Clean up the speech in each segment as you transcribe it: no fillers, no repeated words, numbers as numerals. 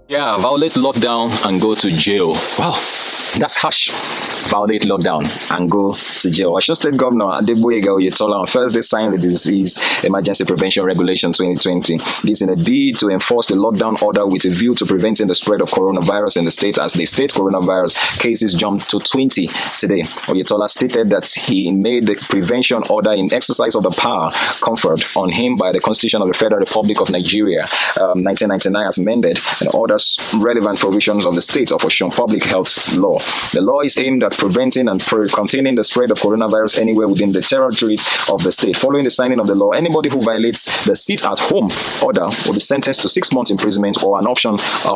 Yeah, violate lockdown and go to jail. Wow, that's harsh. Violate lockdown and go to jail. Osun State Governor Adegboyega Oyetola on Thursday signed the Disease Emergency Prevention Regulation 2020. This in a bid to enforce the lockdown order with a view to preventing the spread of coronavirus in the state as the state coronavirus cases jumped to 20 today. Oyetola stated that he made the prevention order in exercise of the power conferred on him by the Constitution of the Federal Republic of Nigeria, 1999 as amended, and orders relevant provisions of the State of Osun Public Health Law. The law is aimed at preventing and containing the spread of coronavirus anywhere within the territories of the state. Following the signing of the law, anybody who violates the sit-at-home order will be sentenced to 6 months imprisonment or an option of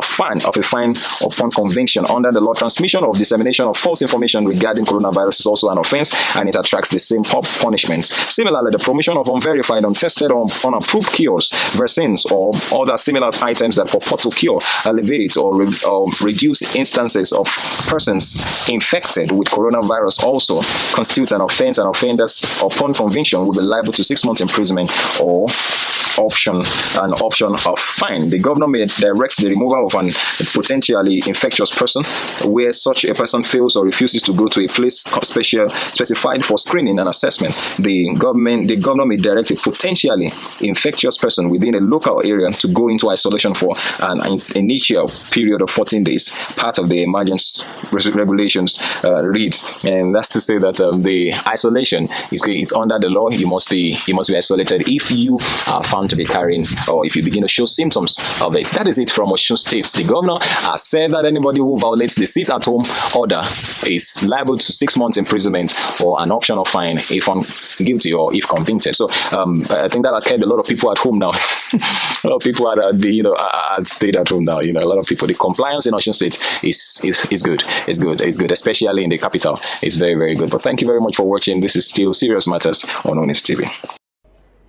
a fine upon conviction. Under the law, transmission or dissemination of false information regarding coronavirus is also an offense, and it attracts the same punishments. Similarly, the promotion of unverified, untested, or unapproved cures, vaccines, or other similar items that purport to cure, alleviate, or reduce instances of persons infected with coronavirus also constitutes an offense, and offenders upon conviction will be liable to 6 months imprisonment or an option of fine. The governor may direct the removal of an potentially infectious person where such a person fails or refuses to go to a place specified for screening and assessment. The governor may direct a potentially infectious person within a local area to go into isolation for an initial period of 14 days. Part of the emergency regulations reads, and that's to say that the isolation it's under the law. You must be isolated if you are found to be carrying, or if you begin to show symptoms of it. That is it from Osun State. The governor has said that anybody who violates the sit-at-home order is liable to 6 months imprisonment or an option of fine if found guilty or if convicted. So I think that has kept a lot of people at home now. A lot of people are stayed at home now. A lot of people. The compliance in Osun State is good. It's good, especially in the capital. It's very, very good. But thank you very much for watching. This is still Serious Matters on ONIF TV.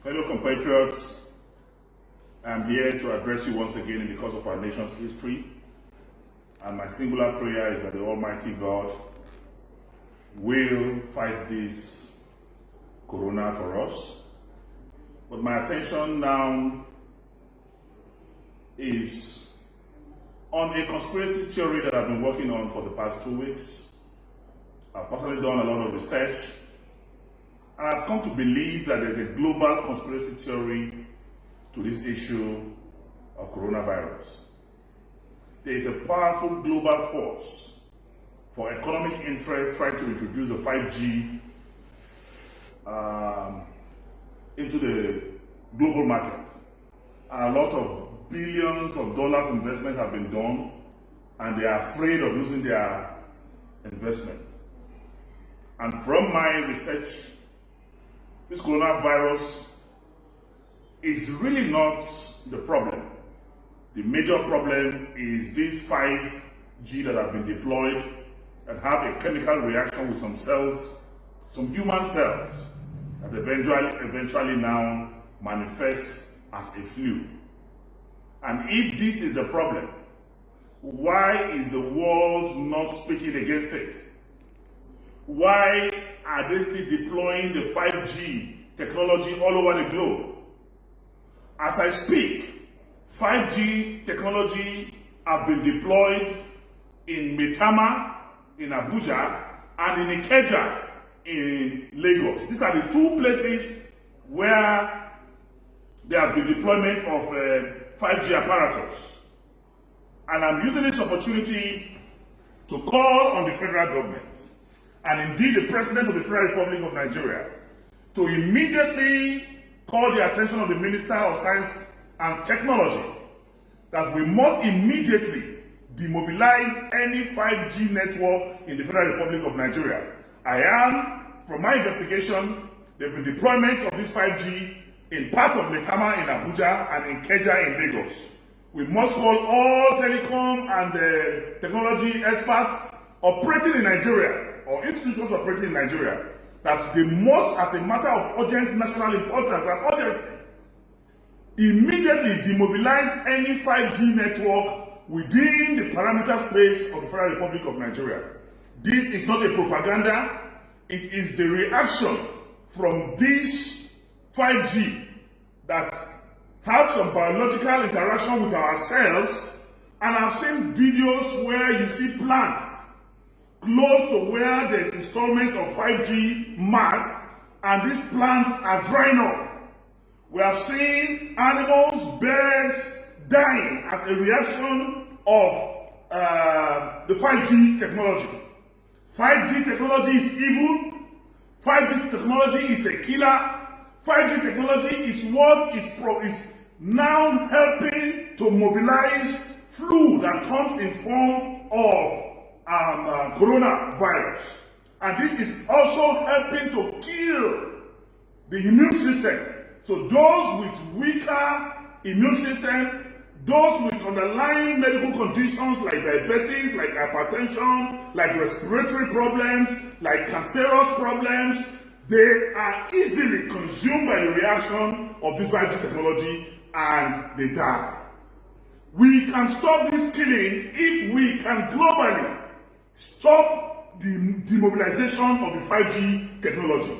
Fellow compatriots, I'm here to address you once again because of our nation's history. And my singular prayer is that the Almighty God will fight this corona for us. But my attention now is on a conspiracy theory that I've been working on for the past 2 weeks. I've personally done a lot of research, and I've come to believe that there's a global conspiracy theory to this issue of coronavirus. There is a powerful global force for economic interest trying to introduce the 5G into the global market. And a lot of billions of dollars investment have been done, and they are afraid of losing their investments. And from my research, this coronavirus is really not the problem. The major problem is these 5G that have been deployed that have a chemical reaction with some cells, some human cells, that eventually now manifest as a flu. And if this is the problem, why is the world not speaking against it? Why are they still deploying the 5G technology all over the globe? As I speak, 5G technology have been deployed in Maitama, in Abuja, and in Ikeja, in Lagos. These are the two places where there have been deployment of 5G apparatus. And I'm using this opportunity to call on the federal government, and indeed the President of the Federal Republic of Nigeria, to immediately call the attention of the Minister of Science and Technology that we must immediately demobilize any 5G network in the Federal Republic of Nigeria. From my investigation, there have been deployment of this 5G in parts of Maitama in Abuja and in Ikeja in Lagos. We must call all telecom and technology experts operating in Nigeria, or institutions operating in Nigeria, that they must, as a matter of urgent national importance and urgency, immediately demobilize any 5G network within the parameter space of the Federal Republic of Nigeria. This is not a propaganda, it is the reaction from these 5G that have some biological interaction with our cells, and I've seen videos where you see plants close to where there's installment of 5G masts, and these plants are drying up. We have seen animals, birds dying as a reaction of the 5G technology. 5G technology is evil. 5G technology is a killer. 5G technology is what is now helping to mobilize flu that comes in form of coronavirus. And this is also helping to kill the immune system. So those with weaker immune system, those with underlying medical conditions like diabetes, like hypertension, like respiratory problems, like cancerous problems, they are easily consumed by the reaction of this 5G technology and they die. We can stop this killing if we can globally stop the demobilization of the 5G technology.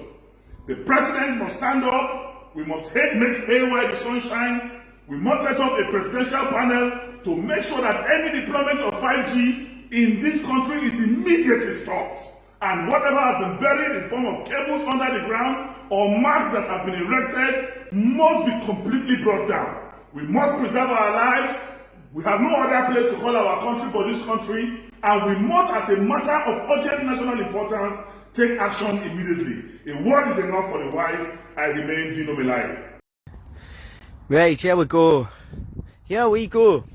The president must stand up. We must make hay while the sun shines. We must set up a presidential panel to make sure that any deployment of 5G in this country is immediately stopped. And whatever has been buried in form of cables under the ground or masts that have been erected must be completely brought down. We must preserve our lives. We have no other place to call our country but this country. And we must, as a matter of urgent national importance, take action immediately. A word is enough for the wise. I remain Dino Melai. Right, here we go. Here we go.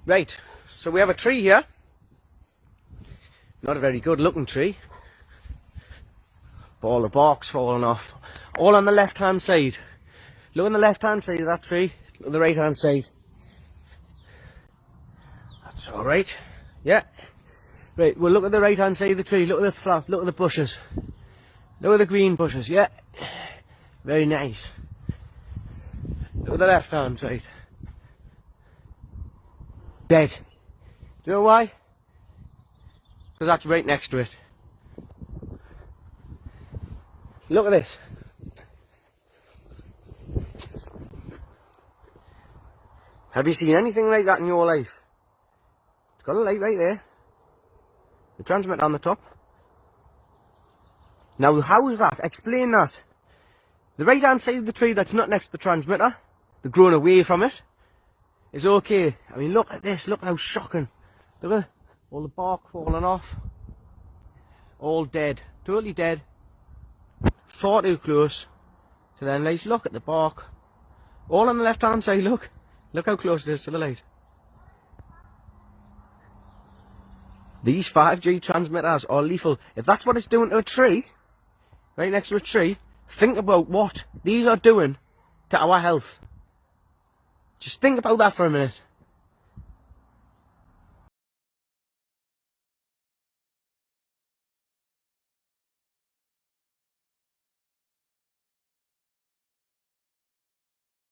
Right, so we have a tree here. Not a very good looking tree. All the bark's falling off. All on the left hand side. Look on the left hand side of that tree. Look on the right hand side. That's alright. Yeah. Right, well look at the right hand side of the tree. Look at the flower. Look at the bushes. Look at the green bushes. Yeah. Very nice. Look at the left hand side. Dead. Do you know why? Because that's right next to it. Look at this. Have you seen anything like that in your life? It's got a light right there. The transmitter on the top. Now how is that? Explain that. The right hand side of the tree that's not next to the transmitter, the grown away from it, is okay. I mean look at this, look how shocking. Look at all the bark falling off. All dead. Totally dead. Far too close to the light. Look at the bark. All on the left hand side, look. Look how close it is to the light. These 5G transmitters are lethal. If that's what it's doing to a tree, right next to a tree, think about what these are doing to our health. Just think about that for a minute.